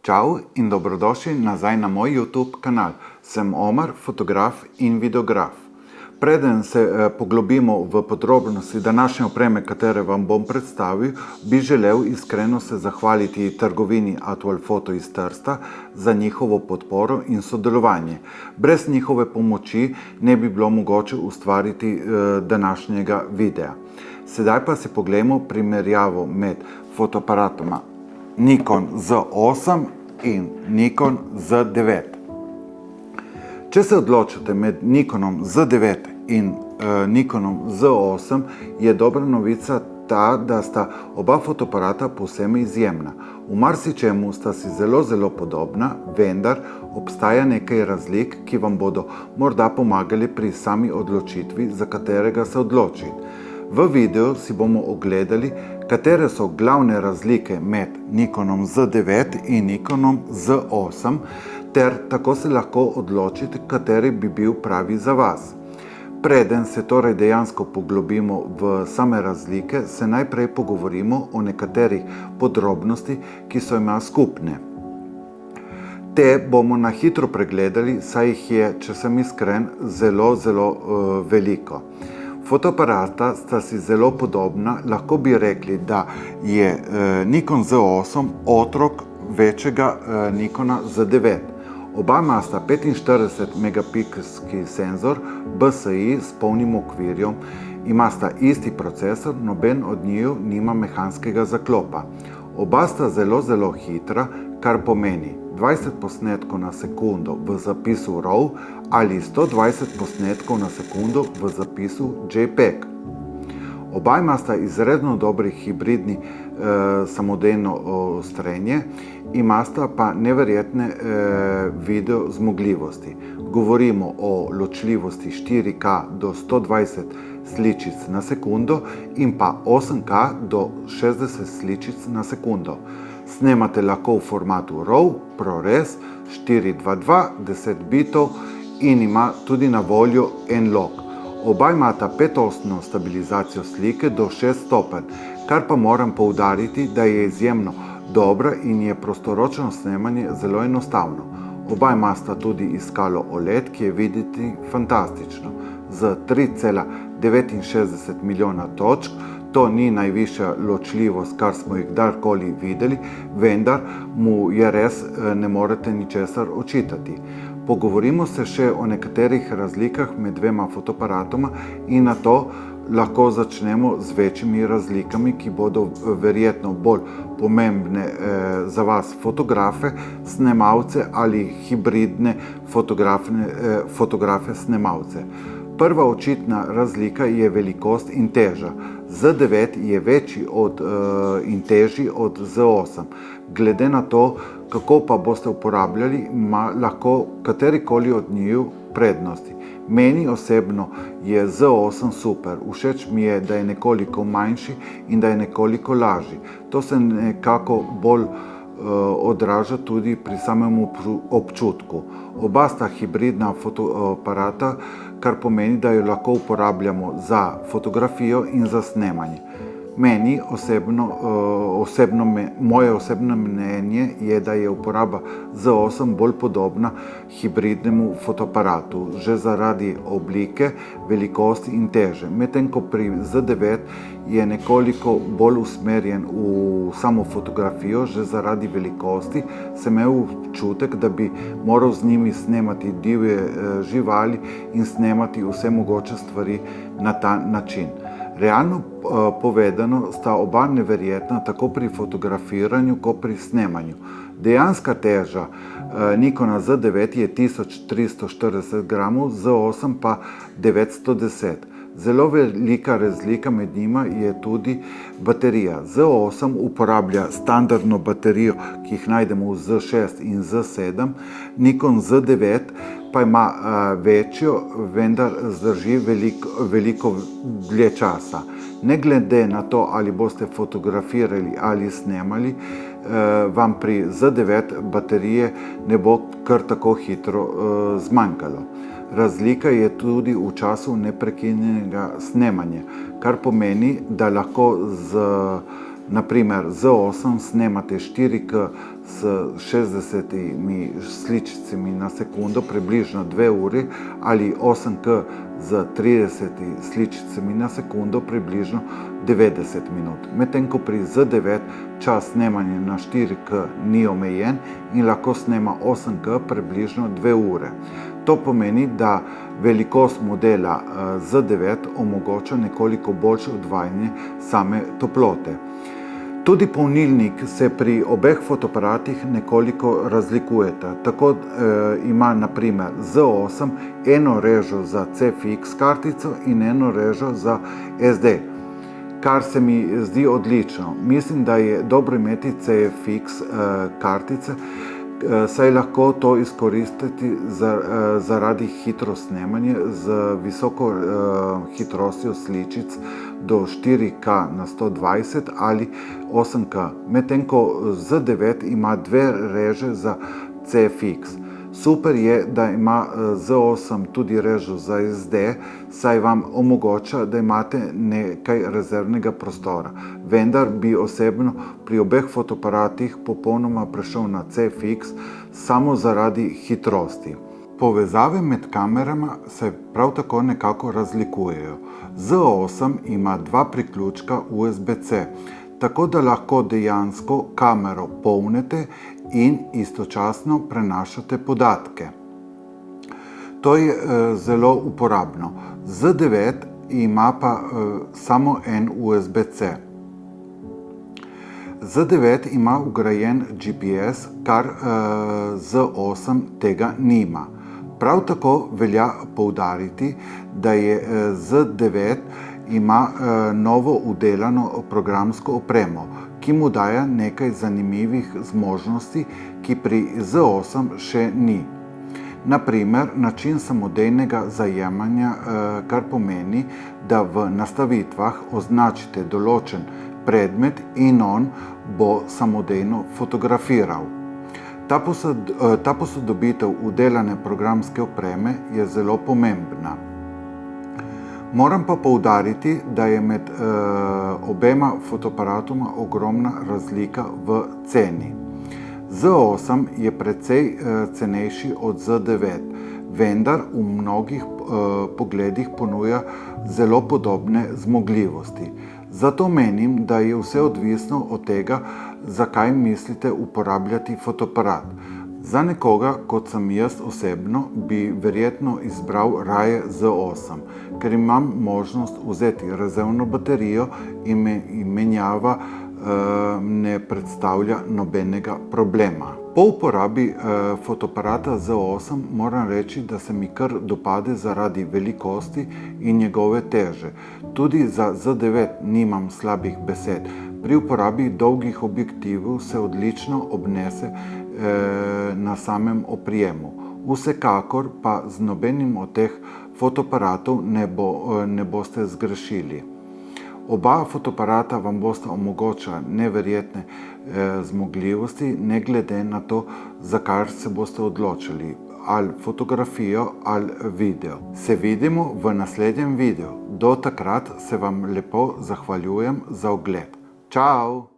Čau in dobrodošli nazaj na moj YouTube kanal. Sem Omar, fotograf in videograf. Preden se poglobimo v podrobnosti današnje opreme, katere vam bom predstavil, bi želel iskreno se zahvaliti trgovini Atwell Photo iz Trsta za njihovo podporo in sodelovanje. Brez njihove pomoči ne bi bilo mogoče ustvariti današnjega videa. Sedaj pa si poglejmo primerjavo med fotoaparatoma Nikon Z8 in Nikon Z9. Če se odločite med Nikonom Z9 in Nikonom Z8, je dobra novica ta, da sta oba fotoaparata povsem izjemna. V marsičemu sta si zelo podobna, vendar obstaja nekaj razlik, ki vam bodo morda pomagali pri sami odločitvi, za katerega se odločiti. V videu si bomo ogledali, katere so glavne razlike med Nikonom Z9 in Nikonom Z8, ter tako se lahko odločite, kateri bi bil pravi za vas. Preden se torej dejansko poglobimo v same razlike, se najprej pogovorimo o nekaterih podrobnosti, ki so jima skupne. Te bomo na hitro pregledali, saj jih je, če sem iskren, zelo veliko. Fotoaparata sta si zelo podobna, lahko bi rekli, da je Nikon Z8 otrok večjega Nikona Z9. Oba imata 45 megapikselski senzor BSI s polnim okvirjem, imata isti procesor, noben od njiju nima mehanskega zaklopa. Oba sta zelo hitra, kar pomeni 20 posnetkov na sekundo v zapisu RAW ali 120 posnetkov na sekundo v zapisu JPEG. Oba imata izredno dobri hibridni samodejno ostrenje, imata pa neverjetne video zmogljivosti. Govorimo o ločljivosti 4K do 120 sličic na sekundo in pa 8K do 60 sličic na sekundo. Snemate lahko v formatu RAW, ProRes, 4:2:2, 10 bitov in ima tudi na voljo N-Log. Oba imata 5-osno stabilizacijo slike do 6 stopenj, kar pa moram poudariti, da je izjemno dobra in je prostoročno snemanje zelo enostavno. Oba imata tudi iskalo OLED, ki je videti fantastično. Z 3,69 milijona točk, to ni najvišja ločljivost, kar smo jih kdajkoli videli, vendar mu je res ne morete ničesar očitati. Pogovorimo se še o nekaterih razlikah med dvema fotoaparatoma in na to lahko začnemo z večjimi razlikami, ki bodo verjetno bolj pomembne za vas fotografe, snemalce ali hibridne fotografe snemalce. Prva očitna razlika je velikost in teža. Z9 je večji in težji od Z8. Glede na to, kako pa boste uporabljali, ima lahko katerikoli od njiju prednosti. Meni osebno je Z8 super, všeč mi je, da je nekoliko manjši in da je nekoliko lažji. To se nekako bolj odraža tudi pri samem občutku. Oba sta hibridna fotoaparata, kar pomeni, da jo lahko uporabljamo za fotografijo in za snemanje. Moje osebno mnenje je, da je uporaba Z8 bolj podobna hibridnemu fotoaparatu, že zaradi oblike, velikosti in teže. Medtem ko pri Z9 je nekoliko bolj usmerjen v samo fotografijo, že zaradi velikosti sem imel občutek, da bi moral z njimi snemati divje živali in snemati vse mogoče stvari na ta način. Realno povedano sta oba neverjetna tako pri fotografiranju kot pri snemanju. Dejanska teža Nikona Z9 je 1340 gramov, Z8 pa 910. Zelo velika razlika med njima je tudi baterija. Z8 uporablja standardno baterijo, ki jih najdemo v Z6 in Z7, Nikon Z9 pa ima večjo, vendar zdrži veliko dlje časa. Ne glede na to, ali boste fotografirali ali snemali, vam pri Z9 baterije ne bo kar tako hitro zmanjkalo. Razlika je tudi v času neprekinjenega snemanja, kar pomeni, da lahko naprimer Z8 snemate 4K s 60 sličicami na sekundo približno 2 uri ali 8K z 30 sličicami na sekundo približno 90 minut. Medtem ko pri Z9 čas snemanja na 4K ni omejen in lahko snema 8K približno 2 ure. To pomeni, da velikost modela Z9 omogoča nekoliko boljše odvajanje same toplote. Tudi polnilnik se pri obeh fotoaparatih nekoliko razlikujeta. Tako ima na primer Z8 eno režo za CFX kartico in eno režo za SD, kar se mi zdi odlično. Mislim, da je dobro imeti CFX kartice, saj lahko to izkoristiti zaradi hitro snemanja z visoko hitrostjo sličic do 4K na 120 ali 8K, medtem ko Z9 ima dve reže za CFX. Super je, da ima Z8 tudi režo za SD, saj vam omogoča, da imate nekaj rezervnega prostora. Vendar bi osebno pri obeh fotoaparatih popolnoma prešel na CFX samo zaradi hitrosti. Povezave med kamerama se prav tako nekako razlikujejo. Z8 ima dva priključka USB-C, tako da lahko dejansko kamero polnite in istočasno prenašate podatke. To je zelo uporabno. Z9 ima pa samo en USB-C. Z9 ima vgrajen GPS, kar Z8 tega nima. Prav tako velja poudariti, da je Z9 ima novo vdelano programsko opremo, ki mu daje nekaj zanimivih zmožnosti, ki pri Z8 še ni. Naprimer, način samodejnega zajemanja, kar pomeni, da v nastavitvah označite določen predmet in on bo samodejno fotografiral. Ta posodobitev vdelane programske opreme je zelo pomembna. Moram pa poudariti, da je med obema fotoaparatoma ogromna razlika v ceni. Z8 je precej cenejši od Z9, vendar v mnogih pogledih ponuja zelo podobne zmogljivosti. Zato menim, da je vse odvisno od tega, zakaj mislite uporabljati fotoaparat. Za nekoga, kot sem jaz osebno, bi verjetno izbral raje Z8, ker imam možnost vzeti rezervno baterijo in menjava ne predstavlja nobenega problema. Po uporabi fotoaparata Z8 moram reči, da se mi kar dopade zaradi velikosti in njegove teže. Tudi za Z9 nimam slabih besed. Pri uporabi dolgih objektivov se odlično obnese na samem oprijemu. Vsekakor pa z nobenim od teh fotoaparatov ne boste zgrešili. Oba fotoaparata vam bosta omogočala neverjetne zmogljivosti, ne glede na to, za kar se boste odločili, ali fotografijo ali video. Se vidimo v naslednjem videu. Do takrat se vam lepo zahvaljujem za ogled. Čau!